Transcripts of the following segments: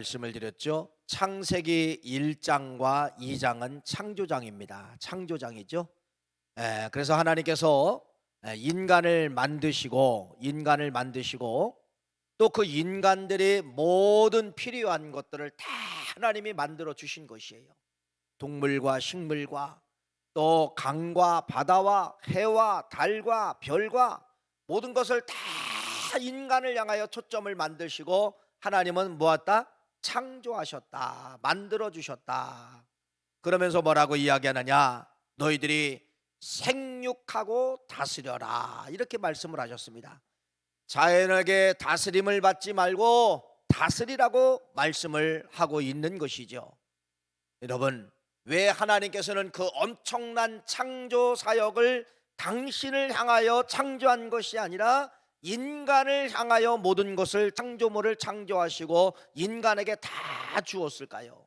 말씀을 드렸죠. 창세기 1장과 2장은 창조장입니다. 창조장이죠. 그래서 하나님께서 인간을 만드시고 또 그 인간들이 모든 필요한 것들을 다 하나님이 만들어 주신 것이에요. 동물과 식물과 또 강과 바다와 해와 달과 별과 모든 것을 다 인간을 향하여 초점을 만드시고 하나님은 뭐었다? 창조하셨다. 만들어 주셨다. 그러면서 뭐라고 이야기하느냐? 너희들이 생육하고 다스려라. 이렇게 말씀을 하셨습니다. 자연에게 다스림을 받지 말고 다스리라고 말씀을 하고 있는 것이죠. 여러분, 왜 하나님께서는 그 엄청난 창조 사역을 당신을 향하여 창조한 것이 아니라 인간을 향하여 모든 것을 창조물을 창조하시고 인간에게 다 주었을까요?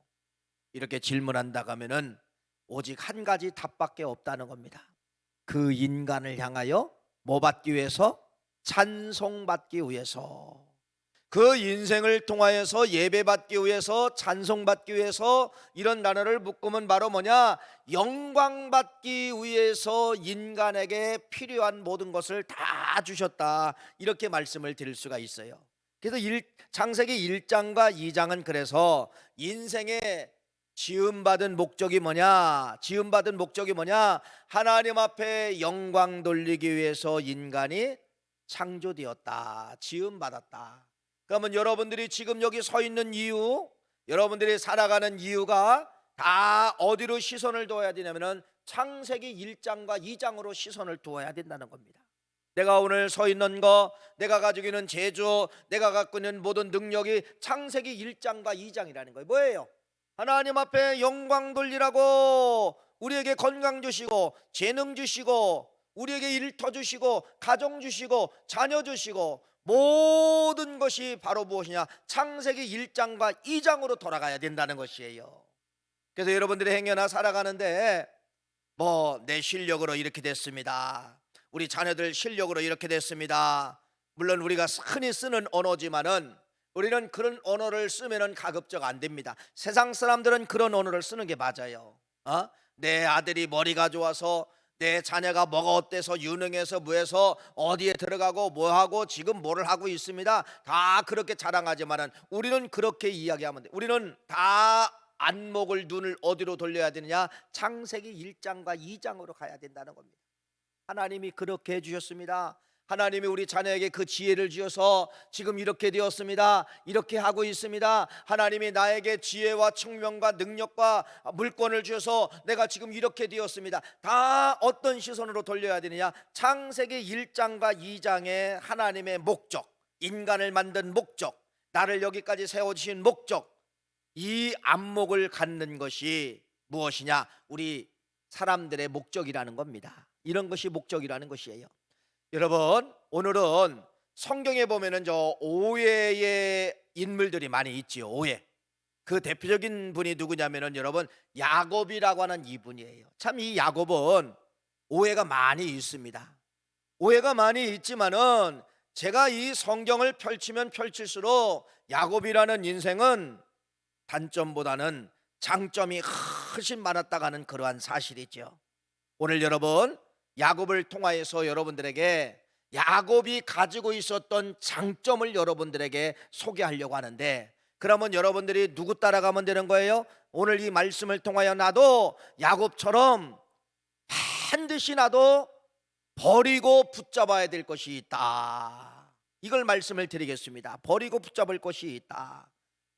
이렇게 질문한다고 하면은 오직 한 가지 답밖에 없다는 겁니다. 그 인간을 향하여 뭐 받기 위해서? 찬송받기 위해서. 그 인생을 통하여서 예배받기 위해서, 찬송받기 위해서, 이런 단어를 묶으면 바로 뭐냐? 영광받기 위해서 인간에게 필요한 모든 것을 다 주셨다. 이렇게 말씀을 드릴 수가 있어요. 그래서 창세기 1장과 2장은 그래서 인생의 지음받은 목적이 뭐냐? 하나님 앞에 영광 돌리기 위해서 인간이 창조되었다. 지음받았다. 그러면 여러분들이 지금 여기 서 있는 이유, 여러분들이 살아가는 이유가 다 어디로 시선을 둬야 되냐면은 창세기 1장과 2장으로 시선을 두어야 된다는 겁니다. 내가 오늘 서 있는 거, 내가 가지고 있는 재주, 내가 갖고 있는 모든 능력이 창세기 1장과 2장이라는 거예요. 뭐예요? 하나님 앞에 영광 돌리라고 우리에게 건강 주시고 재능 주시고 우리에게 일터 주시고 가정 주시고 자녀 주시고 모든 것이 바로 무엇이냐? 창세기 1장과 2장으로 돌아가야 된다는 것이에요. 그래서 여러분들이 행여나 살아가는데 내 실력으로 이렇게 됐습니다, 우리 자녀들 실력으로 이렇게 됐습니다. 물론 우리가 흔히 쓰는 언어지만은 우리는 그런 언어를 쓰면은 가급적 안 됩니다. 세상 사람들은 그런 언어를 쓰는 게 맞아요. 내 아들이 머리가 좋아서, 내 자녀가 뭐가 어때서 유능해서 뭐해서 어디에 들어가고 뭐하고 지금 뭐를 하고 있습니다. 다 그렇게 자랑하지만은 우리는 그렇게 이야기하면 돼. 우리는 다 안목을, 눈을 어디로 돌려야 되느냐? 창세기 1장과 2장으로 가야 된다는 겁니다. 하나님이 그렇게 해주셨습니다. 하나님이 우리 자녀에게 그 지혜를 주셔서 지금 이렇게 되었습니다. 이렇게 하고 있습니다. 하나님이 나에게 지혜와 청명과 능력과 물권을 주셔서 내가 지금 이렇게 되었습니다. 다 어떤 시선으로 돌려야 되느냐? 창세기 1장과 2장의 하나님의 목적, 인간을 만든 목적, 나를 여기까지 세워주신 목적, 이 안목을 갖는 것이 무엇이냐? 우리 사람들의 목적이라는 겁니다. 이런 것이 목적이라는 것이에요. 여러분, 오늘은 성경에 보면은 저 오해의 인물들이 많이 있지요. 오해. 그 대표적인 분이 누구냐면은 여러분, 야곱이라고 하는 이분이에요. 참 이 야곱은 오해가 많이 있습니다. 오해가 많이 있지만은 제가 이 성경을 펼치면 펼칠수록 야곱이라는 인생은 단점보다는 장점이 훨씬 많았다고 하는 그러한 사실이죠. 오늘 여러분, 야곱을 통하여서 여러분들에게 야곱이 가지고 있었던 장점을 여러분들에게 소개하려고 하는데, 그러면 여러분들이 누구 따라가면 되는 거예요? 오늘 이 말씀을 통하여 나도 야곱처럼 반드시 나도 버리고 붙잡아야 될 것이 있다. 이걸 말씀을 드리겠습니다. 버리고 붙잡을 것이 있다.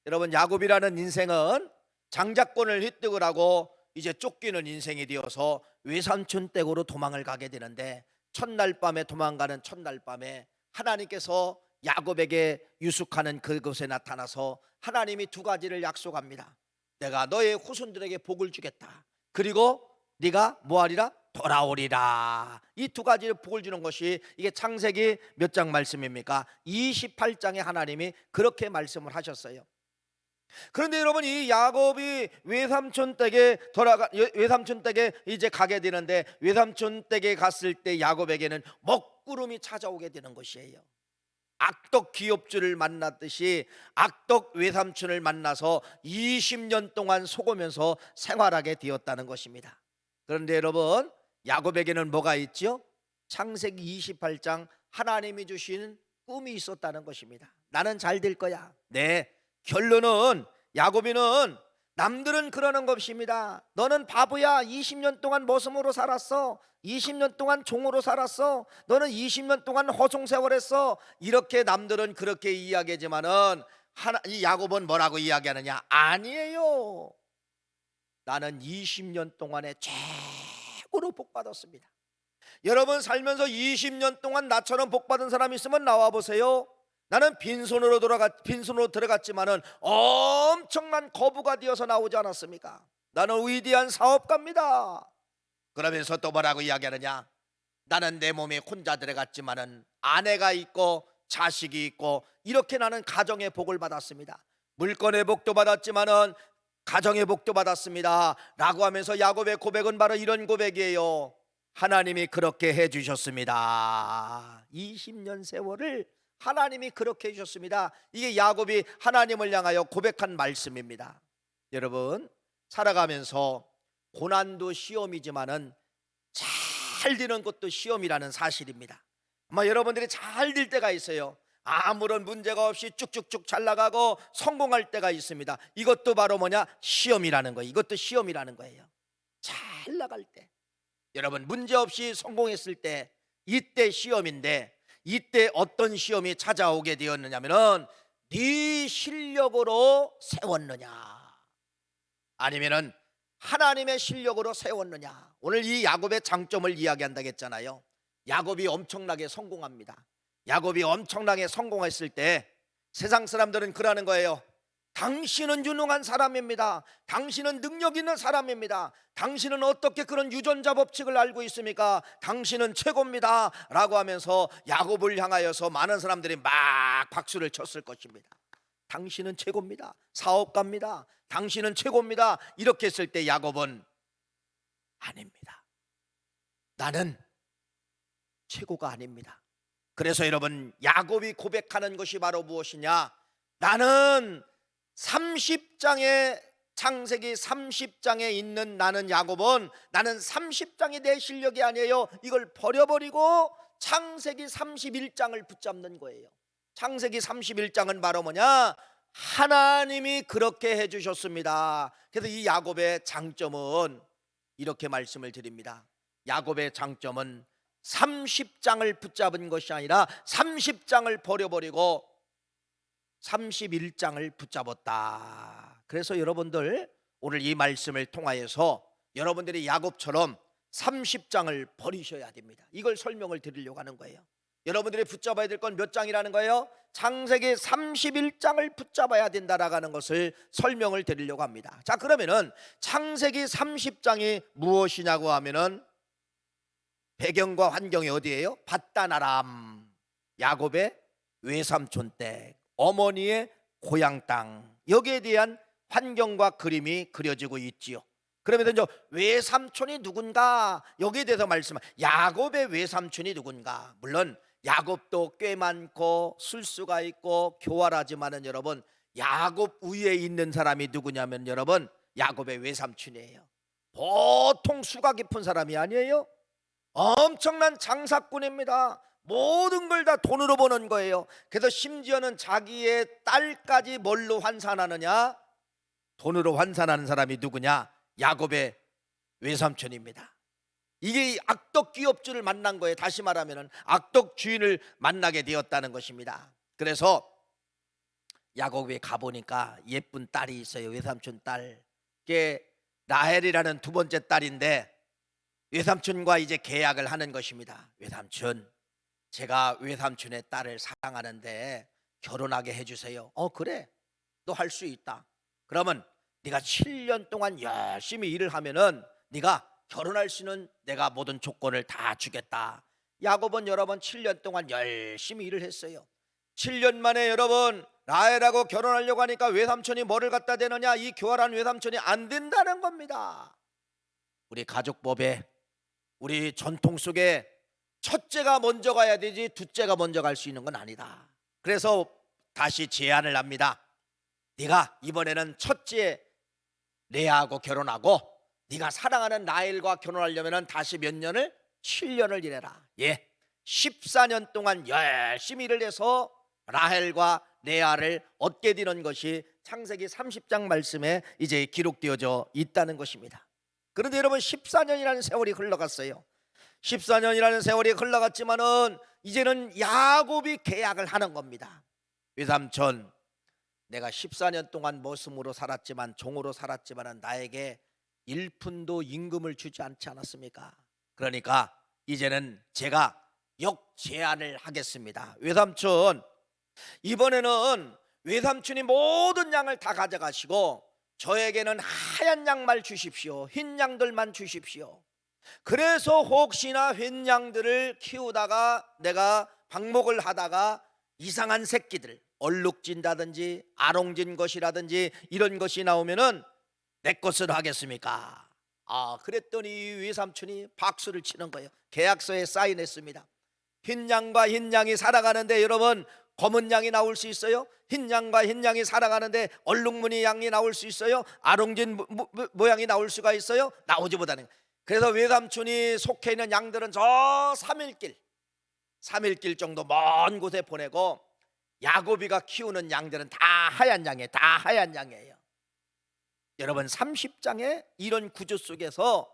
여러분, 야곱이라는 인생은 장자권을 획득을 하고 이제 쫓기는 인생이 되어서 외삼촌 댁으로 도망을 가게 되는데, 첫날 밤에 도망가는 첫날 밤에 하나님께서 야곱에게 유숙하는 그곳에 나타나서 하나님이 두 가지를 약속합니다. 내가 너의 후손들에게 복을 주겠다. 그리고 네가 뭐하리라? 돌아오리라. 이 두 가지를 복을 주는 것이 이게 창세기 몇 장 말씀입니까? 28장에 하나님이 그렇게 말씀을 하셨어요. 그런데 여러분, 이 야곱이 외삼촌 댁에 이제 가게 되는데, 외삼촌 댁에 갔을 때 야곱에게는 먹구름이 찾아오게 되는 것이에요. 악덕 기업주를 만났듯이 악덕 외삼촌을 만나서 20년 동안 속으면서 생활하게 되었다는 것입니다. 그런데 여러분, 야곱에게는 뭐가 있죠? 창세기 28장 하나님이 주신 꿈이 있었다는 것입니다. 나는 잘 될 거야. 네, 결론은 야곱이는 남들은 그러는 것입니다. 너는 바보야. 20년 동안 머슴으로 살았어. 20년 동안 종으로 살았어. 너는 20년 동안 허송세월했어. 이렇게 남들은 그렇게 이야기하지만은 이 야곱은 뭐라고 이야기하느냐? 아니에요. 나는 20년 동안에 최고로 복받았습니다. 여러분 살면서 20년 동안 나처럼 복받은 사람 있으면 나와보세요. 나는 빈손으로 들어갔지만은 엄청난 거부가 되어서 나오지 않았습니까? 나는 위대한 사업가입니다. 그러면서 또 뭐라고 이야기하느냐? 나는 내 몸에 혼자 들어갔지만은 아내가 있고 자식이 있고 이렇게 나는 가정의 복을 받았습니다. 물건의 복도 받았지만은 가정의 복도 받았습니다 라고 하면서 야곱의 고백은 바로 이런 고백이에요. 하나님이 그렇게 해주셨습니다. 20년 세월을 하나님이 그렇게 해주셨습니다. 이게 야곱이 하나님을 향하여 고백한 말씀입니다. 여러분, 살아가면서 고난도 시험이지만은 잘 되는 것도 시험이라는 사실입니다. 아마 여러분들이 잘 될 때가 있어요. 아무런 문제가 없이 쭉쭉쭉 잘 나가고 성공할 때가 있습니다. 이것도 바로 뭐냐? 시험이라는 거예요. 이것도 시험이라는 거예요. 잘 나갈 때, 여러분 문제 없이 성공했을 때, 이때 시험인데, 이때 어떤 시험이 찾아오게 되었느냐면은 네 실력으로 세웠느냐 아니면은 하나님의 실력으로 세웠느냐. 오늘 이 야곱의 장점을 이야기한다고 했잖아요. 야곱이 엄청나게 성공합니다. 야곱이 엄청나게 성공했을 때 세상 사람들은 그러는 거예요. 당신은 유능한 사람입니다. 당신은 능력 있는 사람입니다. 당신은 어떻게 그런 유전자 법칙을 알고 있습니까? 당신은 최고입니다 라고 하면서 야곱을 향하여서 많은 사람들이 막 박수를 쳤을 것입니다. 당신은 최고입니다. 사업가입니다. 당신은 최고입니다. 이렇게 했을 때 야곱은 아닙니다. 나는 최고가 아닙니다. 그래서 여러분, 야곱이 고백하는 것이 바로 무엇이냐? 나는 30장의 창세기 30장에 있는 나는 야곱은, 나는 30장이 내 실력이 아니에요. 이걸 버려버리고 창세기 31장을 붙잡는 거예요. 창세기 31장은 바로 뭐냐? 하나님이 그렇게 해주셨습니다. 그래서 이 야곱의 장점은 이렇게 말씀을 드립니다. 야곱의 장점은 30장을 붙잡은 것이 아니라 30장을 버려버리고 31장을 붙잡았다. 그래서 여러분들 오늘 이 말씀을 통하여서 여러분들이 야곱처럼 30장을 버리셔야 됩니다. 이걸 설명을 드리려고 하는 거예요. 여러분들이 붙잡아야 될 건 몇 장이라는 거예요? 창세기 31장을 붙잡아야 된다라는 것을 설명을 드리려고 합니다. 자, 그러면은 창세기 30장이 무엇이냐고 하면은 배경과 환경이 어디예요? 밧단 아람, 야곱의 외삼촌 댁, 어머니의 고향 땅, 여기에 대한 환경과 그림이 그려지고 있지요. 그러면 이제 외삼촌이 누군가, 여기에 대해서 야곱의 외삼촌이 누군가. 물론 야곱도 꽤 많고 술수가 있고 교활하지만은 여러분, 야곱 위에 있는 사람이 누구냐면 여러분, 야곱의 외삼촌이에요. 보통 수가 깊은 사람이 아니에요. 엄청난 장사꾼입니다. 모든 걸 다 돈으로 버는 거예요. 그래서 심지어는 자기의 딸까지 뭘로 환산하느냐? 돈으로 환산하는 사람이 누구냐? 야곱의 외삼촌입니다. 이게 악덕 기업주를 만난 거예요. 다시 말하면 악덕 주인을 만나게 되었다는 것입니다. 그래서 야곱에 가보니까 예쁜 딸이 있어요. 외삼촌 딸. 그게 라헬이라는 두 번째 딸인데 외삼촌과 이제 계약을 하는 것입니다. 외삼촌, 제가 외삼촌의 딸을 사랑하는데 결혼하게 해주세요. 그래, 너 할 수 있다. 그러면 네가 7년 동안 열심히 일을 하면은 네가 결혼할 수 있는 내가 모든 조건을 다 주겠다. 야곱은 여러분 7년 동안 열심히 일을 했어요. 7년 만에 여러분 라헬하고 결혼하려고 하니까 외삼촌이 뭐를 갖다 대느냐? 이 교활한 외삼촌이 안 된다는 겁니다. 우리 가족법에, 우리 전통 속에 첫째가 먼저 가야 되지 둘째가 먼저 갈 수 있는 건 아니다. 그래서 다시 제안을 합니다. 네가 이번에는 첫째 레아하고 결혼하고 네가 사랑하는 라헬과 결혼하려면 다시 몇 년을? 7년을 일해라. 14년 동안 열심히 일을 해서 라헬과 레아를 얻게 되는 것이 창세기 30장 말씀에 이제 기록되어져 있다는 것입니다. 그런데 여러분, 14년이라는 세월이 흘러갔어요. 14년이라는 세월이 흘러갔지만은 이제는 야곱이 계약을 하는 겁니다. 외삼촌, 내가 14년 동안 머슴으로 살았지만, 종으로 살았지만 나에게 1푼도 임금을 주지 않지 않았습니까? 그러니까 이제는 제가 역제안을 하겠습니다. 외삼촌, 이번에는 외삼촌이 모든 양을 다 가져가시고 저에게는 하얀 양만 주십시오. 흰 양들만 주십시오. 그래서 혹시나 흰 양들을 키우다가 내가 방목을 하다가 이상한 새끼들, 얼룩진다든지 아롱진 것이라든지 이런 것이 나오면은 내 것으로 하겠습니까? 그랬더니 외삼촌이 박수를 치는 거예요. 계약서에 사인했습니다. 흰 양과 흰 양이 살아가는데 여러분, 검은 양이 나올 수 있어요? 흰 양과 흰 양이 살아가는데 얼룩무늬 양이 나올 수 있어요? 아롱진 모양이 나올 수가 있어요? 나오지 못하는. 그래서 외삼촌이 속해 있는 양들은 저 3일 길 정도 먼 곳에 보내고 야곱이가 키우는 양들은 다 하얀 양이에요. 다 하얀 양이에요. 여러분, 30장의 이런 구조 속에서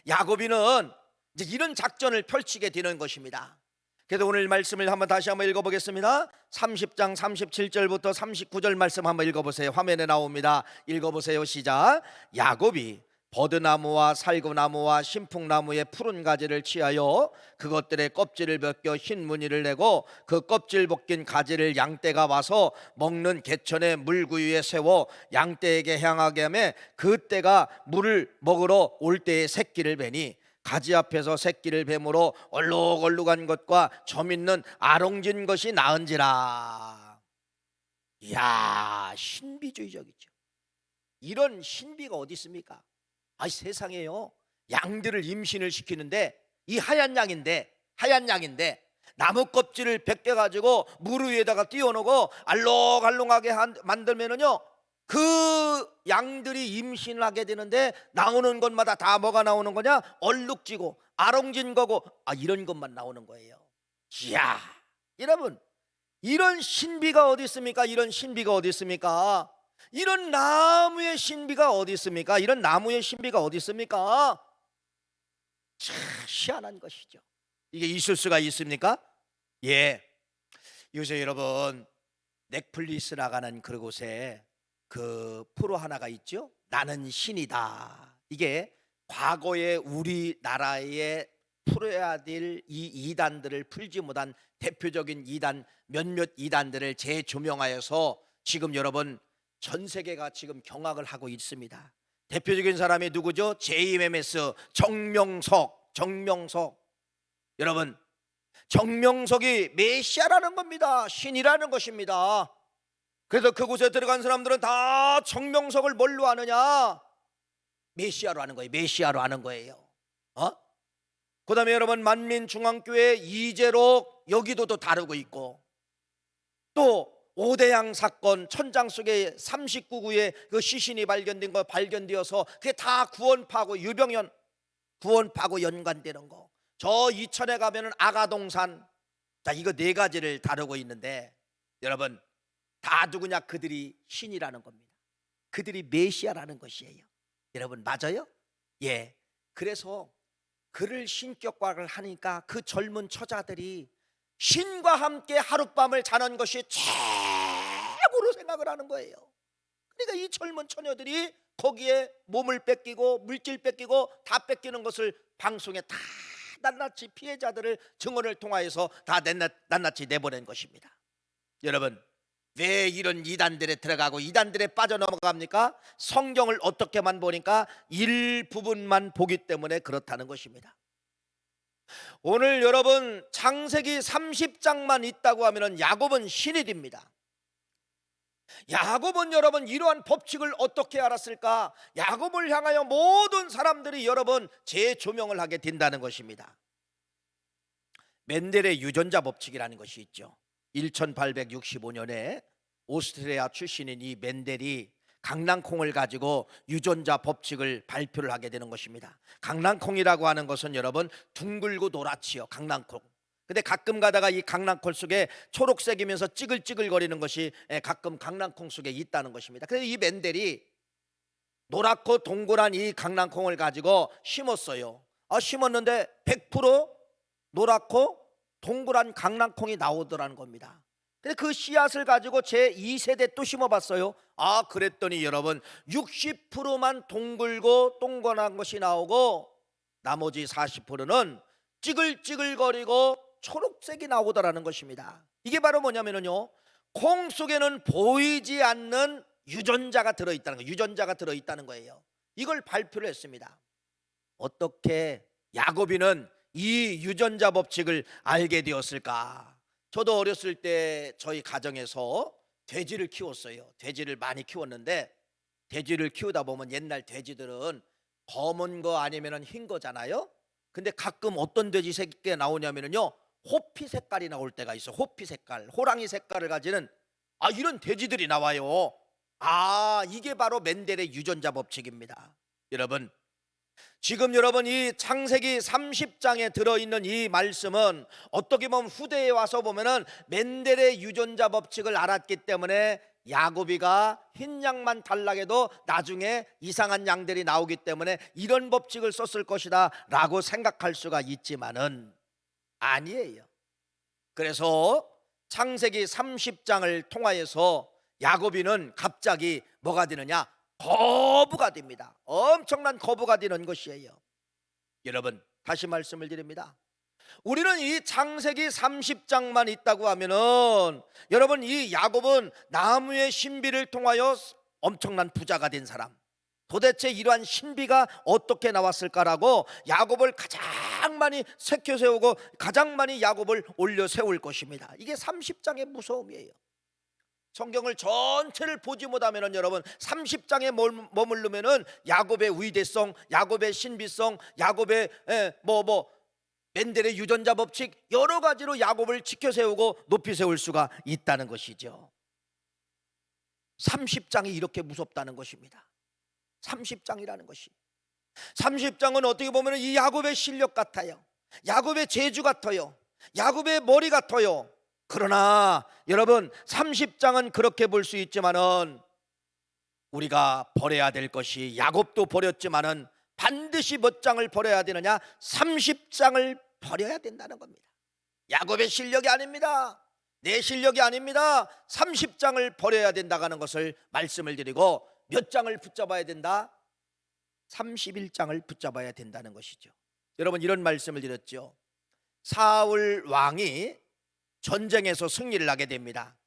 야곱이는 이제 이런 작전을 펼치게 되는 것입니다. 그래서 오늘 말씀을 다시 한번 읽어보겠습니다. 30장 37절부터 39절 말씀 한번 읽어보세요. 화면에 나옵니다. 읽어보세요. 시작. 야곱이 버드나무와 살구나무와 신풍나무의 푸른 가지를 취하여 그것들의 껍질을 벗겨 흰 무늬를 내고 그 껍질 벗긴 가지를 양떼가 와서 먹는 개천의 물구유에 세워 양떼에게 향하게 하며 그 떼가 물을 먹으러 올 때에 새끼를 베니 가지 앞에서 새끼를 뱀으로 얼룩얼룩한 것과 점 있는 아롱진 것이 나은지라. 이야, 신비주의적이죠. 이런 신비가 어디 있습니까? 세상에요, 양들을 임신을 시키는데 이 하얀 양인데 나무 껍질을 벗겨가지고 물 위에다가 띄워놓고 알록알록하게 만들면은요, 그 양들이 임신을 하게 되는데 나오는 것마다 다 뭐가 나오는 거냐? 얼룩지고 아롱진 거고 이런 것만 나오는 거예요. 이야, 여러분, 이런 신비가 어디 있습니까? 이런 신비가 어디 있습니까? 이런 나무의 신비가 어디 있습니까? 이런 나무의 신비가 어디 있습니까? 참 희한한 것이죠. 이게 있을 수가 있습니까? 요새 여러분, 넷플릭스라가는 그곳에 그 프로 하나가 있죠. 나는 신이다. 이게 과거에 우리나라에 풀어야 될 이 이단들을 풀지 못한 대표적인 이단, 몇몇 이단들을 재조명하여서 지금 여러분 전 세계가 지금 경악을 하고 있습니다. 대표적인 사람이 누구죠? JMS 정명석. 여러분, 정명석이 메시아라는 겁니다. 신이라는 것입니다. 그래서 그곳에 들어간 사람들은 다 정명석을 뭘로 아느냐? 메시아로 아는 거예요. 메시아로 아는 거예요. 그 다음에 여러분, 만민중앙교회 이재록, 여기도도 다루고 있고, 또 오대양 사건, 천장 속에 39구의 그 시신이 발견되어서 그게 다 구원파고 유병현 구원파고 연관되는 거. 저 이천에 가면은 아가동산. 이거 4가지를 다루고 있는데 여러분, 다 누구냐? 그들이 신이라는 겁니다. 그들이 메시아라는 것이에요. 여러분, 맞아요? 그래서 그를 신격화를 하니까 그 젊은 처자들이 신과 함께 하룻밤을 자는 것이 최고로 생각을 하는 거예요. 그러니까 이 젊은 처녀들이 거기에 몸을 뺏기고 물질 뺏기고 다 뺏기는 것을 방송에 다 낱낱이 피해자들을 증언을 통하여서 다 낱낱이 내보낸 것입니다. 여러분, 왜 이런 이단들에 들어가고 이단들에 빠져넘어갑니까? 성경을 어떻게만 보니까 일부분만 보기 때문에 그렇다는 것입니다. 오늘 여러분, 창세기 30장만 있다고 하면 야곱은 신이 됩니다. 야곱은 여러분 이러한 법칙을 어떻게 알았을까? 야곱을 향하여 모든 사람들이 여러분 재조명을 하게 된다는 것입니다. 멘델의 유전자 법칙이라는 것이 있죠. 1865년에 오스트리아 출신인 이 멘델이 강낭콩을 가지고 유전자 법칙을 발표를 하게 되는 것입니다. 강낭콩이라고 하는 것은 여러분 둥글고 노랗지요. 강낭콩. 근데 가끔 가다가 이 강낭콩 속에 초록색이면서 찌글찌글거리는 것이 가끔 강낭콩 속에 있다는 것입니다. 그래서 이 멘델이 노랗고 동그란 이 강낭콩을 가지고 심었어요. 심었는데 100% 노랗고 동그란 강낭콩이 나오더라는 겁니다. 근데 그 씨앗을 가지고 제 2세대 또 심어봤어요. 그랬더니 여러분 60%만 동글고 동그란 것이 나오고 나머지 40%는 찌글찌글거리고 초록색이 나오더라는 것입니다. 이게 바로 뭐냐면요, 콩 속에는 보이지 않는 유전자가 들어있다는 거예요. 유전자가 들어있다는 거예요. 이걸 발표를 했습니다. 어떻게 야곱이는 이 유전자 법칙을 알게 되었을까? 저도 어렸을 때 저희 가정에서 돼지를 키웠어요. 돼지를 많이 키웠는데 돼지를 키우다 보면 옛날 돼지들은 검은 거 아니면 흰 거잖아요. 근데 가끔 어떤 돼지 새끼가 나오냐면요, 호피 색깔이 나올 때가 있어. 호피 색깔, 호랑이 색깔을 가지는 이런 돼지들이 나와요. 이게 바로 멘델의 유전자 법칙입니다. 여러분, 지금 여러분 이 창세기 30장에 들어있는 이 말씀은 어떻게 보면 후대에 와서 보면은 멘델의 유전자 법칙을 알았기 때문에 야곱이가 흰 양만 탈락해도 나중에 이상한 양들이 나오기 때문에 이런 법칙을 썼을 것이다 라고 생각할 수가 있지만은 아니에요. 그래서 창세기 30장을 통하여서 야곱이는 갑자기 뭐가 되느냐? 거부가 됩니다. 엄청난 거부가 되는 것이에요. 여러분, 다시 말씀을 드립니다. 우리는 이 창세기 30장만 있다고 하면은 여러분 이 야곱은 나무의 신비를 통하여 엄청난 부자가 된 사람, 도대체 이러한 신비가 어떻게 나왔을까라고 야곱을 가장 많이 세켜 세우고 가장 많이 야곱을 올려 세울 것입니다. 이게 30장의 무서움이에요. 성경을 전체를 보지 못하면 여러분 30장에 머무르면은 야곱의 위대성, 야곱의 신비성, 야곱의 멘델의 유전자 법칙, 여러 가지로 야곱을 지켜 세우고 높이 세울 수가 있다는 것이죠. 30장이 이렇게 무섭다는 것입니다. 30장이라는 것이, 30장은 어떻게 보면 이 야곱의 실력 같아요. 야곱의 재주 같아요. 야곱의 머리 같아요. 그러나 여러분 30장은 그렇게 볼 수 있지만은 우리가 버려야 될 것이, 야곱도 버렸지만은 반드시 몇 장을 버려야 되느냐? 30장을 버려야 된다는 겁니다. 야곱의 실력이 아닙니다. 내 실력이 아닙니다. 30장을 버려야 된다는 것을 말씀을 드리고, 몇 장을 붙잡아야 된다? 31장을 붙잡아야 된다는 것이죠. 여러분 이런 말씀을 드렸죠. 사울 왕이 전쟁에서 승리를 하게 됩니다.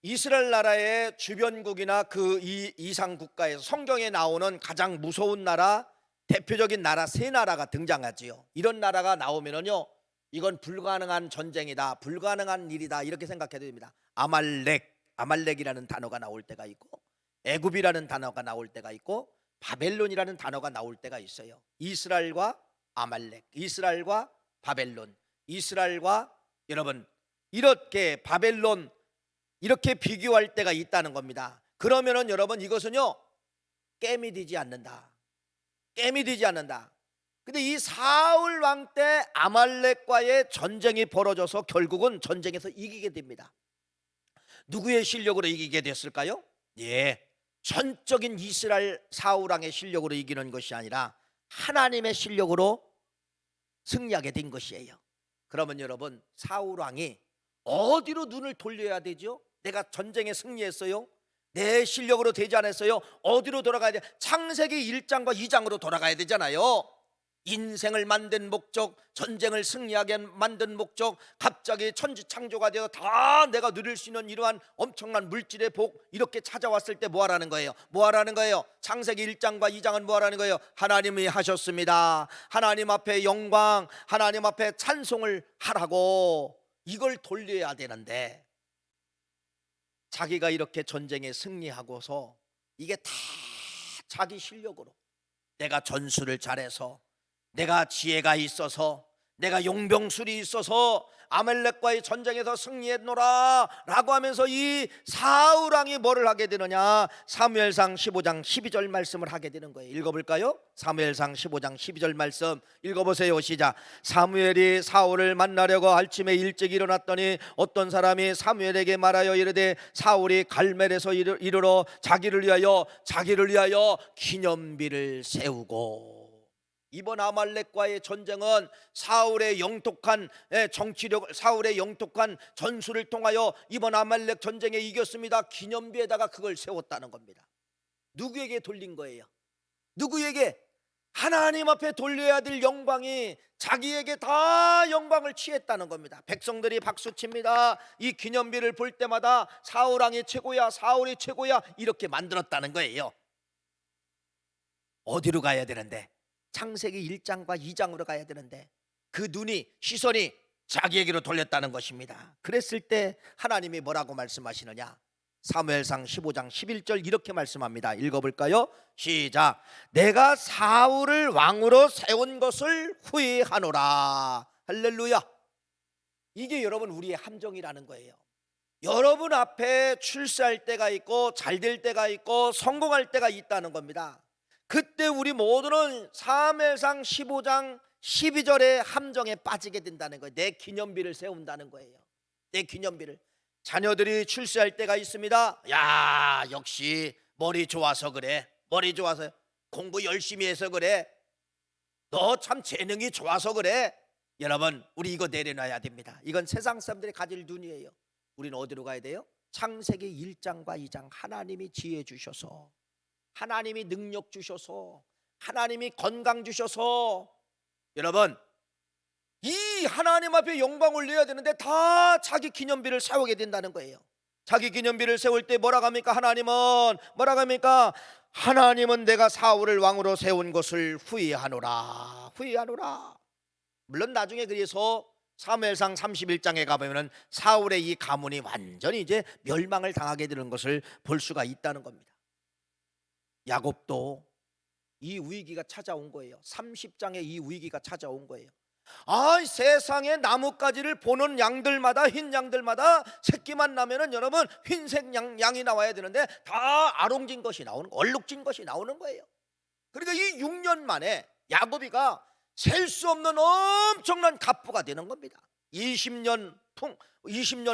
이스라엘 나라의 주변국이나 그 이상 국가에서 성경에 나오는 가장 무서운 나라, 대표적인 나라 세 나라가 등장하지요. 이런 나라가 나오면은요, 이건 불가능한 전쟁이다, 불가능한 일이다 이렇게 생각해야 됩니다. 아말렉이라는 단어가 나올 때가 있고, 애굽이라는 단어가 나올 때가 있고, 바벨론이라는 단어가 나올 때가 있어요. 이스라엘과 아말렉, 이스라엘과 바벨론, 이스라엘과 여러분 이렇게 바벨론, 이렇게 비교할 때가 있다는 겁니다. 그러면은 여러분 이것은요 깸이 되지 않는다. 깸이 되지 않는다. 근데 이 사울 왕 때 아말렉과의 전쟁이 벌어져서 결국은 전쟁에서 이기게 됩니다. 누구의 실력으로 이기게 됐을까요? 전적인 이스라엘 사울 왕의 실력으로 이기는 것이 아니라 하나님의 실력으로 승리하게 된 것이에요. 그러면 여러분 사울 왕이 어디로 눈을 돌려야 되죠? 내가 전쟁에 승리했어요, 내 실력으로 되지 않았어요. 어디로 돌아가야 돼? 창세기 1장과 2장으로 돌아가야 되잖아요. 인생을 만든 목적, 전쟁을 승리하게 만든 목적, 갑자기 천지창조가 되어 다 내가 누릴 수 있는 이러한 엄청난 물질의 복, 이렇게 찾아왔을 때 뭐 하라는 거예요? 뭐 하라는 거예요? 창세기 1장과 2장은 뭐 하라는 거예요? 하나님이 하셨습니다. 하나님 앞에 영광, 하나님 앞에 찬송을 하라고, 이걸 돌려야 되는데 자기가 이렇게 전쟁에 승리하고서 이게 다 자기 실력으로, 내가 전술을 잘해서, 내가 지혜가 있어서, 내가 용병술이 있어서 아말렉과의 전쟁에서 승리했노라 라고 하면서 이 사울 왕이 뭐를 하게 되느냐, 사무엘상 15장 12절 말씀을 하게 되는 거예요. 읽어볼까요? 사무엘상 15장 12절 말씀 읽어보세요. 시작. 사무엘이 사울을 만나려고 아침에 일찍 일어났더니 어떤 사람이 사무엘에게 말하여 이르되 사울이 갈멜에서 이르러 자기를 위하여 기념비를 세우고. 이번 아말렉과의 전쟁은 사울의 영특한 정치력, 사울의 영특한 전술을 통하여 이번 아말렉 전쟁에 이겼습니다. 기념비에다가 그걸 세웠다는 겁니다. 누구에게 돌린 거예요? 누구에게? 하나님 앞에 돌려야 될 영광이 자기에게 다 영광을 취했다는 겁니다. 백성들이 박수칩니다. 이 기념비를 볼 때마다 사울 왕이 최고야, 사울이 최고야, 이렇게 만들었다는 거예요. 어디로 가야 되는데? 창세기 1장과 2장으로 가야 되는데 그 시선이 자기에게로 돌렸다는 것입니다. 그랬을 때 하나님이 뭐라고 말씀하시느냐? 사무엘상 15장 11절 이렇게 말씀합니다. 읽어볼까요? 시작. 내가 사울을 왕으로 세운 것을 후회하노라. 할렐루야. 이게 여러분 우리의 함정이라는 거예요. 여러분 앞에 출세할 때가 있고 잘 될 때가 있고 성공할 때가 있다는 겁니다. 그때 우리 모두는 사무엘상 15장 12절의 함정에 빠지게 된다는 거예요. 내 기념비를 세운다는 거예요. 내 기념비를. 자녀들이 출세할 때가 있습니다. 야, 역시 머리 좋아서 그래. 머리 좋아서, 공부 열심히 해서 그래. 너 참 재능이 좋아서 그래. 여러분, 우리 이거 내려놔야 됩니다. 이건 세상 사람들이 가질 눈이에요. 우리는 어디로 가야 돼요? 창세기 1장과 2장. 하나님이 지혜 주셔서, 하나님이 능력 주셔서, 하나님이 건강 주셔서, 여러분 이 하나님 앞에 영광 올려야 되는데 다 자기 기념비를 세우게 된다는 거예요. 자기 기념비를 세울 때 뭐라고 합니까? 하나님은 뭐라고 합니까? 하나님은 내가 사울을 왕으로 세운 것을 후회하노라. 후회하노라. 물론 나중에 그래서 사무엘상 31장에 가보면 사울의 이 가문이 완전히 이제 멸망을 당하게 되는 것을 볼 수가 있다는 겁니다. 야곱도 이 위기가 찾아온 거예요. 30장에 이 위기가 찾아온 거예요. 세상에 나뭇가지를 보는 양들마다, 흰 양들마다 새끼만 나면은 여러분 흰색 양이 나와야 되는데 다 아롱진 것이 나오는, 얼룩진 것이 나오는 거예요. 그러니까 이 6년 만에 야곱이가 셀 수 없는 엄청난 갑부가 되는 겁니다. 20년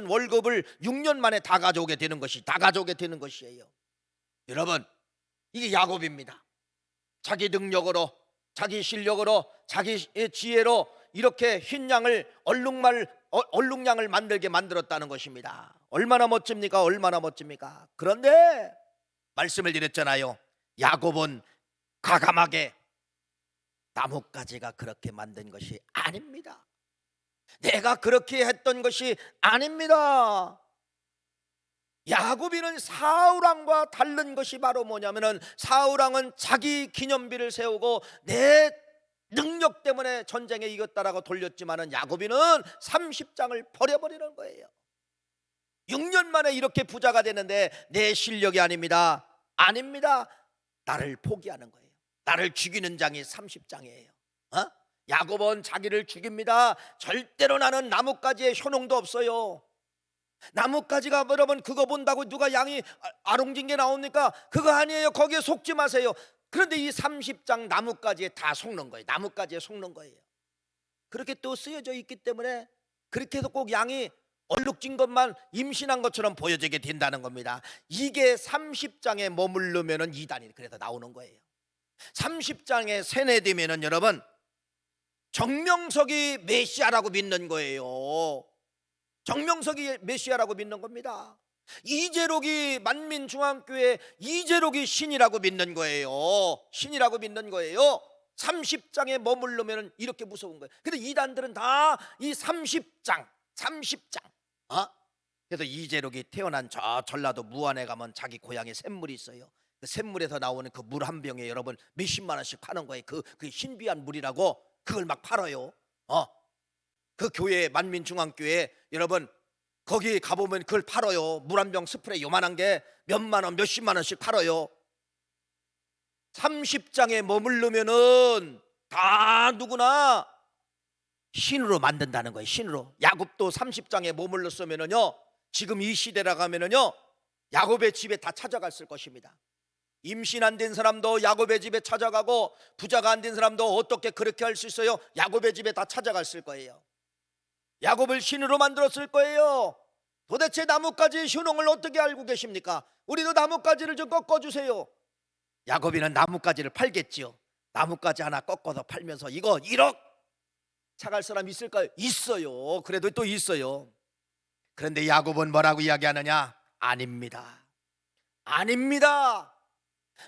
월급을 6년 만에 다 가져오게 되는 것이에요. 여러분, 이게 야곱입니다. 자기 능력으로, 자기 실력으로, 자기 지혜로 이렇게 흰 양을 얼룩양을 만들게 만들었다는 것입니다. 얼마나 멋집니까? 얼마나 멋집니까? 그런데 말씀을 드렸잖아요. 야곱은 과감하게 나뭇가지가 그렇게 만든 것이 아닙니다. 내가 그렇게 했던 것이 아닙니다. 야곱이는 사울왕과 다른 것이 바로 뭐냐면은, 사울왕은 자기 기념비를 세우고 내 능력 때문에 전쟁에 이겼다라고 돌렸지만은 야곱이는 30장을 버려버리는 거예요. 6년 만에 이렇게 부자가 되는데 내 실력이 아닙니다. 나를 포기하는 거예요. 나를 죽이는 장이 30장이에요. 야곱은 자기를 죽입니다. 절대로 나는 나뭇가지에 효능도 없어요. 나뭇가지가 여러분 그거 본다고 누가 양이 아롱진 게 나옵니까? 그거 아니에요. 거기에 속지 마세요. 그런데 이 30장 나뭇가지에 다 속는 거예요. 나뭇가지에 속는 거예요. 그렇게 또 쓰여져 있기 때문에 그렇게 해서 꼭 양이 얼룩진 것만 임신한 것처럼 보여지게 된다는 겁니다. 이게 30장에 머무르면은 이단이 그래서 나오는 거예요. 30장에 세뇌되면은 여러분 정명석이 메시아라고 믿는 거예요. 정명석이 메시아라고 믿는 겁니다. 이재록이 만민중앙교회 이재록이 신이라고 믿는 거예요. 신이라고 믿는 거예요. 30장에 머무르면 이렇게 무서운 거예요. 근데 이단들은 다 이 30장. 그래서 이재록이 태어난 저 전라도 무안에 가면 자기 고향에 샘물이 있어요. 그 샘물에서 나오는 그 물 한 병에 여러분 몇십만 원씩 파는 거예요. 그 신비한 물이라고 그걸 막 팔아요. 그 교회 만민중앙교회 여러분 거기 가보면 그걸 팔아요. 물 한 병 스프레이 요만한 게 몇만 원 몇십만 원씩 팔아요. 30장에 머무르면은 다 누구나 신으로 만든다는 거예요. 신으로. 야곱도 30장에 머물렀으면은요, 지금 이 시대라 가면은요, 야곱의 집에 다 찾아갔을 것입니다. 임신 안 된 사람도 야곱의 집에 찾아가고, 부자가 안 된 사람도 어떻게 그렇게 할 수 있어요? 야곱의 집에 다 찾아갔을 거예요. 야곱을 신으로 만들었을 거예요. 도대체 나뭇가지의 효능을 어떻게 알고 계십니까? 우리도 나뭇가지를 좀 꺾어주세요. 야곱이는 나뭇가지를 팔겠지요. 나뭇가지 하나 꺾어서 팔면서 이거 1억 차갈 사람 있을까요? 있어요. 그래도 또 있어요. 그런데 야곱은 뭐라고 이야기하느냐? 아닙니다. 아닙니다.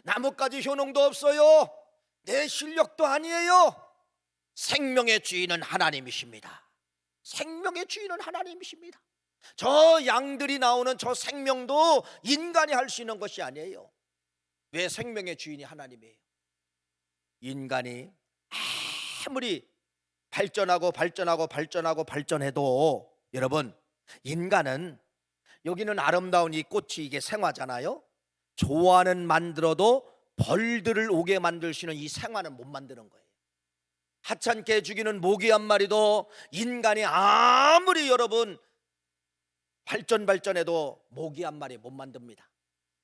나뭇가지 효능도 없어요. 내 실력도 아니에요. 생명의 주인은 하나님이십니다. 생명의 주인은 하나님이십니다. 저 양들이 나오는 저 생명도 인간이 할 수 있는 것이 아니에요. 왜 생명의 주인이 하나님이에요? 인간이 아무리 발전해도 여러분, 인간은, 여기는 아름다운 이 꽃이 이게 생화잖아요. 조화는 만들어도 벌들을 오게 만들 수 있는 이 생화는 못 만드는 거예요. 하찮게 죽이는 모기 한 마리도 인간이 아무리 여러분 발전해도 모기 한 마리 못 만듭니다.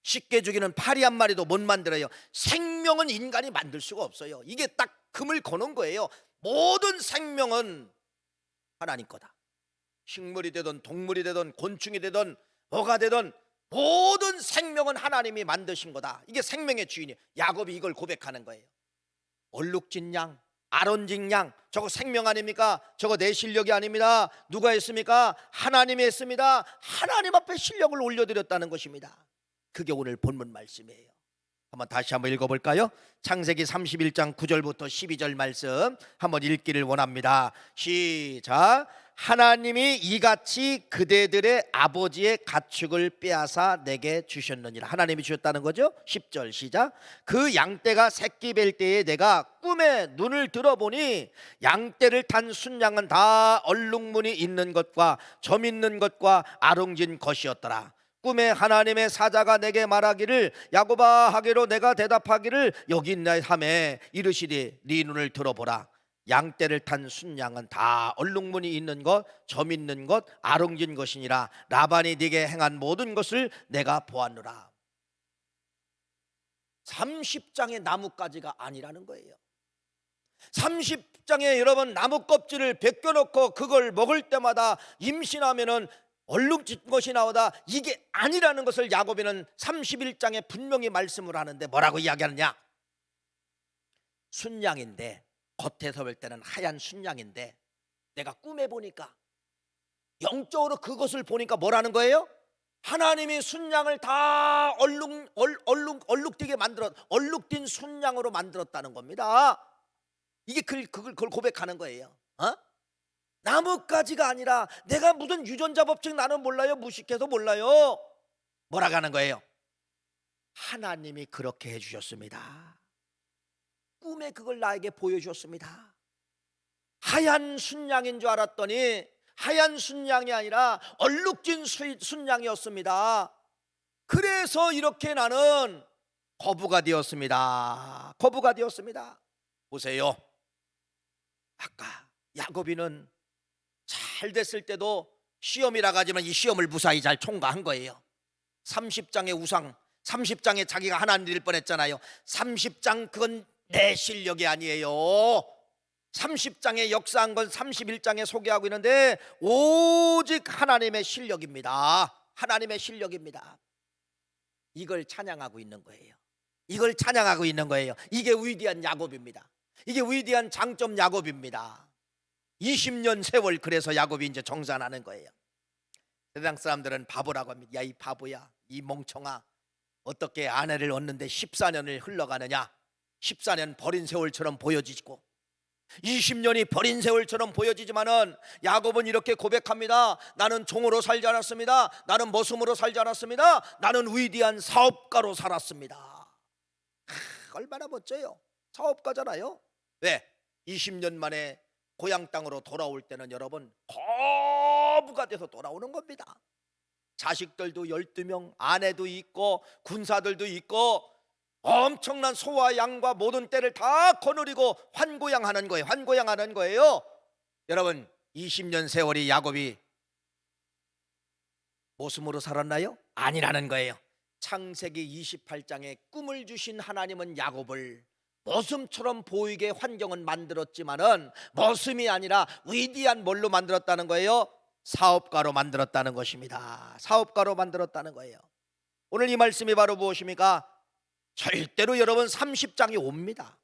쉽게 죽이는 파리 한 마리도 못 만들어요. 생명은 인간이 만들 수가 없어요. 이게 딱 금을 거는 거예요. 모든 생명은 하나님 거다. 식물이 되든 동물이 되든 곤충이 되든 뭐가 되든 모든 생명은 하나님이 만드신 거다. 이게 생명의 주인이에요. 야곱이 이걸 고백하는 거예요. 얼룩진 양, 아론진 양, 저거 생명 아닙니까? 저거 내 실력이 아닙니다. 누가 했습니까? 하나님이 했습니다. 하나님 앞에 실력을 올려드렸다는 것입니다. 그게 오늘 본문 말씀이에요. 다시 한번 읽어볼까요? 창세기 31장 9절부터 12절 말씀 한번 읽기를 원합니다. 시작. 하나님이 이같이 그대들의 아버지의 가축을 빼앗아 내게 주셨느니라. 하나님이 주셨다는 거죠. 10절 시작. 그 양떼가 새끼 뵐 때에 내가 꿈에 눈을 들어보니 양떼를 탄 순양은 다 얼룩무늬 있는 것과 점 있는 것과 아롱진 것이었더라. 꿈에 하나님의 사자가 내게 말하기를 야곱아 하기로 내가 대답하기를 여기 있나 하매 이르시되 네 눈을 들어보라. 양떼를 탄 순양은 다 얼룩무늬 있는 것, 점 있는 것, 아롱진 것이니라. 라반이 네게 행한 모든 것을 내가 보았노라. 30장의 나뭇가지가 아니라는 거예요. 30장에 여러분 나무 껍질을 벗겨놓고 그걸 먹을 때마다 임신하면은 얼룩진 것이 나오다, 이게 아니라는 것을 야곱이는 31장에 분명히 말씀을 하는데 뭐라고 이야기하느냐? 순양인데, 겉에서 볼 때는 하얀 순양인데 내가 꿈에 보니까, 영적으로 그것을 보니까 뭐라는 거예요? 하나님이 순양을 다 얼룩되게 얼룩진 순양으로 만들었다는 겁니다. 이게 그걸 고백하는 거예요. 나뭇가지가 아니라, 내가 무슨 유전자 법칙 나는 몰라요. 무식해서 몰라요. 뭐라고 하는 거예요? 하나님이 그렇게 해주셨습니다. 꿈에 그걸 나에게 보여주셨습니다. 하얀 순양인 줄 알았더니 하얀 순양이 아니라 얼룩진 순양이었습니다. 그래서 이렇게 나는 거부가 되었습니다. 거부가 되었습니다. 보세요. 아까 야곱이는 잘 됐을 때도 시험이라 하지만 이 시험을 무사히 잘 통과한 거예요. 30장의 우상, 30장에 자기가 하나님 될 뻔했잖아요. 30장 그건 내 실력이 아니에요. 30장에 역사한 건 31장에 소개하고 있는데 오직 하나님의 실력입니다. 하나님의 실력입니다. 이걸 찬양하고 있는 거예요. 이걸 찬양하고 있는 거예요. 이게 위대한 야곱입니다. 이게 위대한 장점 야곱입니다. 20년 세월, 그래서 야곱이 이제 정산하는 거예요. 세상 사람들은 바보라고 합니다. 야, 이 바보야, 이 멍청아, 어떻게 아내를 얻는데 14년을 흘러가느냐? 14년 버린 세월처럼 보여지고 20년이 버린 세월처럼 보여지지만은 야곱은 이렇게 고백합니다. 나는 종으로 살지 않았습니다. 나는 머슴으로 살지 않았습니다. 나는 위대한 사업가로 살았습니다. 얼마나 멋져요. 사업가잖아요. 왜? 20년 만에 고향 땅으로 돌아올 때는 여러분 거부가 돼서 돌아오는 겁니다. 자식들도 12명, 아내도 있고 군사들도 있고 엄청난 소와 양과 모든 때를 다 거느리고 환고양하는 거예요. 환고양하는 거예요. 여러분 20년 세월이 야곱이 모습으로 살았나요? 아니라는 거예요. 창세기 28장에 꿈을 주신 하나님은 야곱을 머슴처럼 보이게 환경은 만들었지만은 머슴이 아니라 위대한 뭘로 만들었다는 거예요? 사업가로 만들었다는 것입니다. 사업가로 만들었다는 거예요. 오늘 이 말씀이 바로 무엇입니까? 절대로 여러분 30장이 옵니다.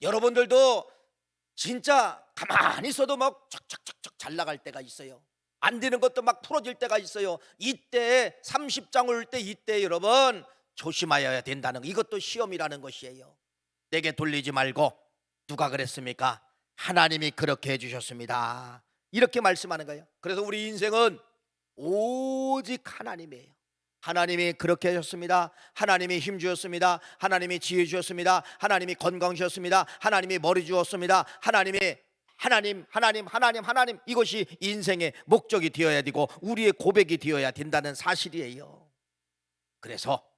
여러분들도 진짜 가만히 있어도 막 척척척척 잘 나갈 때가 있어요. 안 되는 것도 막 풀어질 때가 있어요. 이때 30장 올 때 이때 여러분 조심하여야 된다는 거. 이것도 시험이라는 것이에요. 내게 돌리지 말고. 누가 그랬습니까? 하나님이 그렇게 해주셨습니다. 이렇게 말씀하는 거예요. 그래서 우리 인생은 오직 하나님이에요. 하나님이 그렇게 하셨습니다. 하나님이 힘 주셨습니다. 하나님이 지혜 주셨습니다. 하나님이 건강 주셨습니다. 하나님이 머리 주었습니다. 하나님 이것이 인생의 목적이 되어야 되고 우리의 고백이 되어야 된다는 사실이에요. 그래서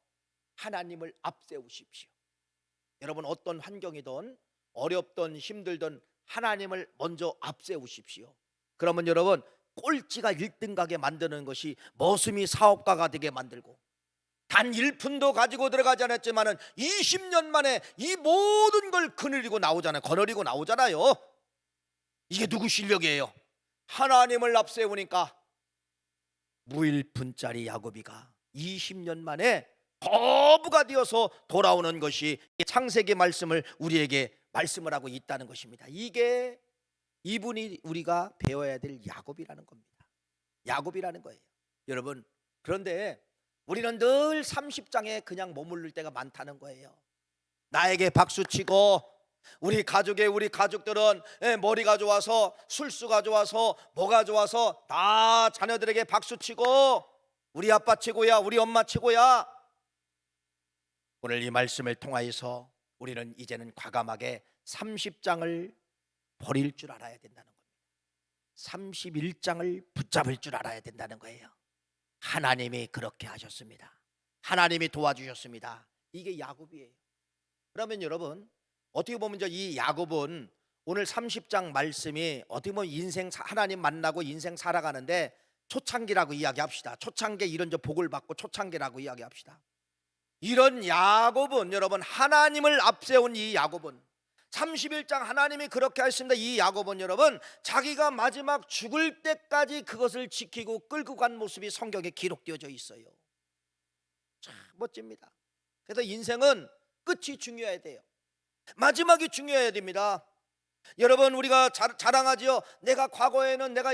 하나님을 앞세우십시오. 여러분 어떤 환경이든 어렵든 힘들든 하나님을 먼저 앞세우십시오. 그러면 여러분 꼴찌가 1등 가게 만드는 것이 머슴이 사업가가 되게 만들고, 단 1푼도 가지고 들어가지 않았지만 20년 만에 이 모든 걸 거느리고 나오잖아요. 이게 누구 실력이에요? 하나님을 앞세우니까 무일푼짜리 야곱이가 20년 만에 거부가 되어서 돌아오는 것이 창세기 말씀을 우리에게 말씀을 하고 있다는 것입니다. 이분이 우리가 배워야 될 야곱이라는 겁니다. 야곱이라는 거예요. 여러분, 그런데 우리는 늘 30장에 그냥 머무를 때가 많다는 거예요. 나에게 박수치고 우리 가족들은 머리가 좋아서 술수가 좋아서 뭐가 좋아서 다 자녀들에게 박수치고 우리 아빠 최고야, 우리 엄마 최고야. 오늘 이 말씀을 통하여서 우리는 이제는 과감하게 30장을 버릴 줄 알아야 된다는 겁니다. 31장을 붙잡을 줄 알아야 된다는 거예요. 하나님이 그렇게 하셨습니다. 하나님이 도와주셨습니다. 이게 야곱이에요. 그러면 여러분 어떻게 보면 이 야곱은 오늘 30장 말씀이 어떻게 보면 인생 하나님 만나고 인생 살아가는데 초창기라고 이야기합시다. 초창기에 이런 복을 받고 초창기라고 이야기합시다. 이런 야곱은 여러분 하나님을 앞세운 이 야곱은 31장 하나님이 그렇게 하셨습니다. 이 야곱은 여러분 자기가 마지막 죽을 때까지 그것을 지키고 끌고 간 모습이 성경에 기록되어져 있어요. 참 멋집니다. 그래서 인생은 끝이 중요해야 돼요. 마지막이 중요해야 됩니다. 여러분 우리가 자랑하지요. 내가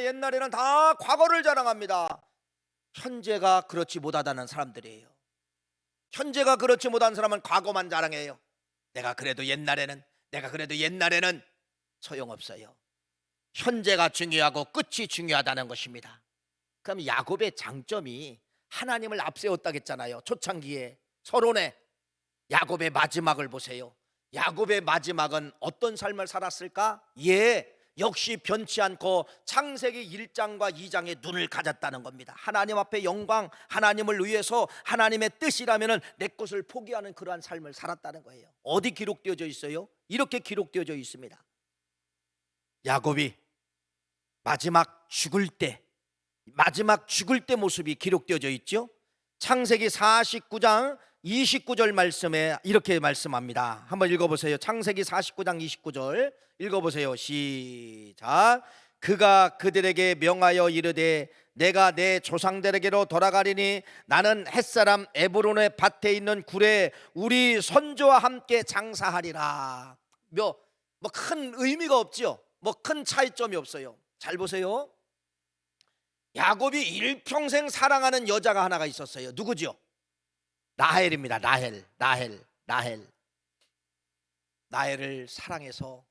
옛날에는 다 과거를 자랑합니다. 현재가 그렇지 못하다는 사람들이에요. 현재가 그렇지 못한 사람은 과거만 자랑해요. 내가 그래도 옛날에는 소용없어요. 현재가 중요하고 끝이 중요하다는 것입니다. 그럼 야곱의 장점이 하나님을 앞세웠다겠잖아요. 초창기에 서론에 야곱의 마지막을 보세요. 야곱의 마지막은 어떤 삶을 살았을까? 역시 변치 않고 창세기 1장과 2장에 눈을 가졌다는 겁니다. 하나님 앞에 영광, 하나님을 위해서 하나님의 뜻이라면 내 것을 포기하는 그러한 삶을 살았다는 거예요. 어디 기록되어져 있어요? 이렇게 기록되어져 있습니다. 야곱이 마지막 죽을 때 모습이 기록되어져 있죠. 창세기 49장 29절 말씀에 이렇게 말씀합니다. 한번 읽어보세요. 창세기 49장 29절 읽어보세요. 시작. 그가 그들에게 명하여 이르되 내가 내 조상들에게로 돌아가리니 나는 햇사람 에브론의 밭에 있는 굴에 우리 선조와 함께 장사하리라. 뭐 큰 의미가 없죠. 큰 차이점이 없어요. 잘 보세요. 야곱이 일평생 사랑하는 여자가 하나가 있었어요. 누구죠? 라헬입니다. 라헬을 사랑해서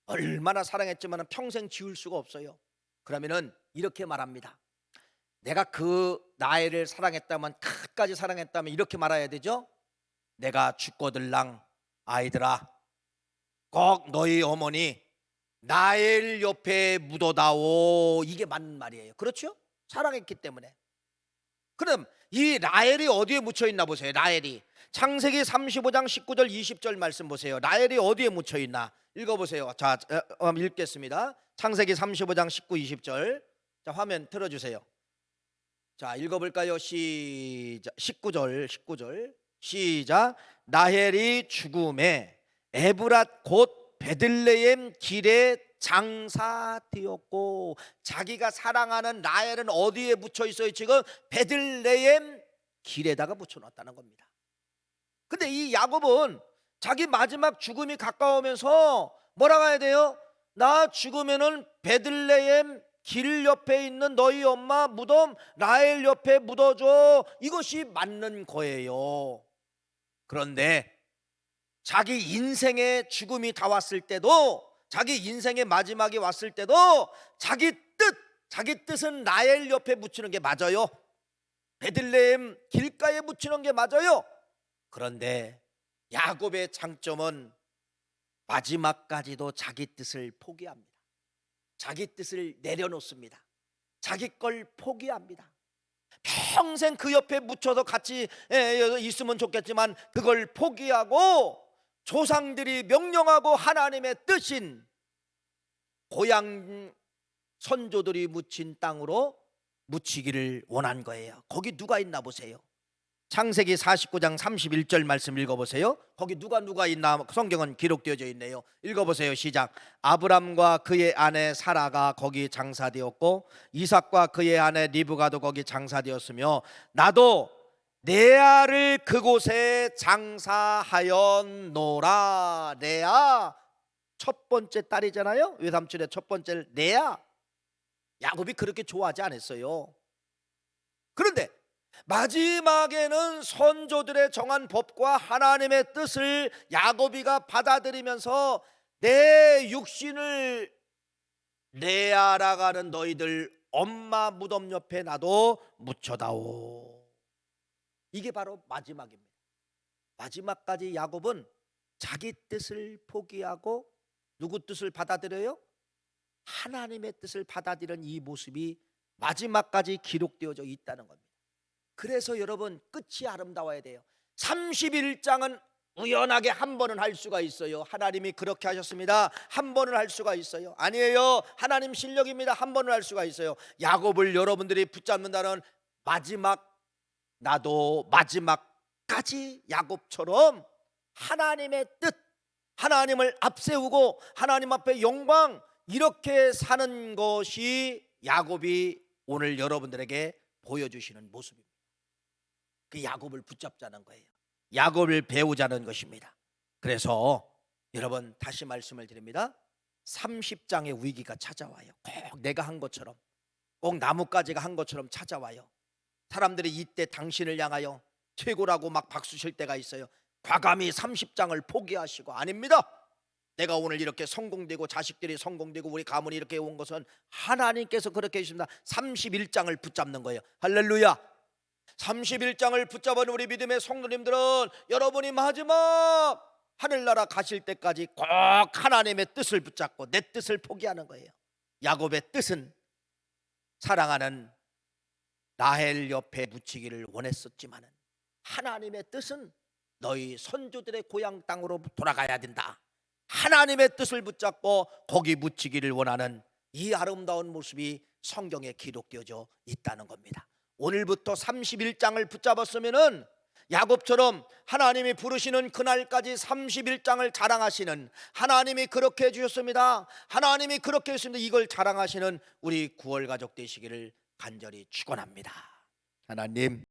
얼마나 사랑했지만 평생 지울 수가 없어요. 그러면은 이렇게 말합니다. 내가 그 라헬을 사랑했다면, 끝까지 사랑했다면 이렇게 말해야 되죠. 내가 죽거들랑 아이들아, 꼭 너희 어머니 라헬 옆에 묻어다오. 이게 맞는 말이에요. 그렇죠? 사랑했기 때문에. 그럼 이 라헬이 어디에 묻혀 있나 보세요. 라헬이 창세기 35장 19절 20절 말씀 보세요. 라헬이 어디에 묻혀 있나 읽어보세요. 자, 읽겠습니다. 창세기 35장 19, 20절. 자, 화면 틀어주세요. 자, 읽어볼까요? 시작. 19절 시작. 라헬이 죽음에 에브랏 곧 베들레헴 길에 장사되었고, 자기가 사랑하는 라헬은 어디에 묻혀 있어요? 지금 베들레헴 길에다가 붙여놨다는 겁니다. 근데 이 야곱은 자기 마지막 죽음이 가까우면서 뭐라고 해야 돼요? 나 죽으면은 베들레헴 길 옆에 있는 너희 엄마 무덤 라헬 옆에 묻어줘. 이것이 맞는 거예요. 그런데 자기 인생의 죽음이 다 왔을 때도, 자기 인생의 마지막이 왔을 때도 자기 뜻은 라헬 옆에 묻히는 게 맞아요. 베들레헴 길가에 묻히는 게 맞아요. 그런데 야곱의 장점은 마지막까지도 자기 뜻을 포기합니다. 자기 뜻을 내려놓습니다. 자기 걸 포기합니다. 평생 그 옆에 묻혀서 같이 있으면 좋겠지만 그걸 포기하고 조상들이 명령하고 하나님의 뜻인 고향 선조들이 묻힌 땅으로 묻히기를 원한 거예요. 거기 누가 있나 보세요. 창세기 49장 31절 말씀 읽어보세요. 거기 누가 있나 성경은 기록되어져 있네요. 읽어보세요. 시작. 아브람과 그의 아내 사라가 거기 장사되었고 이삭과 그의 아내 리브가도 거기 장사되었으며 나도 레아를 그곳에 장사하였노라. 레아 첫 번째 딸이잖아요. 외삼촌의 첫 번째 레아. 야곱이 그렇게 좋아하지 않았어요. 그런데 마지막에는 선조들의 정한 법과 하나님의 뜻을 야곱이가 받아들이면서 내 육신을 레아라고 하는 너희들 엄마 무덤 옆에 나도 묻혀다오. 이게 바로 마지막입니다. 마지막까지 야곱은 자기 뜻을 포기하고 누구 뜻을 받아들여요? 하나님의 뜻을 받아들이는 이 모습이 마지막까지 기록되어져 있다는 겁니다. 그래서 여러분 끝이 아름다워야 돼요. 31장은 우연하게 한 번은 할 수가 있어요. 하나님이 그렇게 하셨습니다. 한 번은 할 수가 있어요. 아니에요. 하나님 실력입니다. 한 번은 할 수가 있어요. 야곱을 여러분들이 붙잡는다는 마지막, 나도 마지막까지 야곱처럼 하나님의 뜻, 하나님을 앞세우고 하나님 앞에 영광, 이렇게 사는 것이 야곱이 오늘 여러분들에게 보여주시는 모습입니다. 그 야곱을 붙잡자는 거예요. 야곱을 배우자는 것입니다. 그래서 여러분 다시 말씀을 드립니다. 30장의 위기가 찾아와요. 꼭 내가 한 것처럼, 꼭 나뭇가지가 한 것처럼 찾아와요. 사람들이 이때 당신을 향하여 최고라고 막 박수 칠 때가 있어요. 과감히 30장을 포기하시고, 아닙니다. 내가 오늘 이렇게 성공되고 자식들이 성공되고 우리 가문이 이렇게 온 것은 하나님께서 그렇게 해주십니다. 31장을 붙잡는 거예요. 할렐루야. 31장을 붙잡은 우리 믿음의 성도님들은 여러분이 마지막 하늘나라 가실 때까지 꼭 하나님의 뜻을 붙잡고 내 뜻을 포기하는 거예요. 야곱의 뜻은 사랑하는 라헬 옆에 묻히기를 원했었지만 하나님의 뜻은 너희 선조들의 고향 땅으로 돌아가야 된다. 하나님의 뜻을 붙잡고 거기 묻히기를 원하는 이 아름다운 모습이 성경에 기록되어져 있다는 겁니다. 오늘부터 31장을 붙잡았으면은 야곱처럼 하나님이 부르시는 그날까지 31장을 자랑하시는, 하나님이 그렇게 해주셨습니다, 하나님이 그렇게 했습니다, 이걸 자랑하시는 우리 구월 가족 되시기를 간절히 축원합니다. 하나님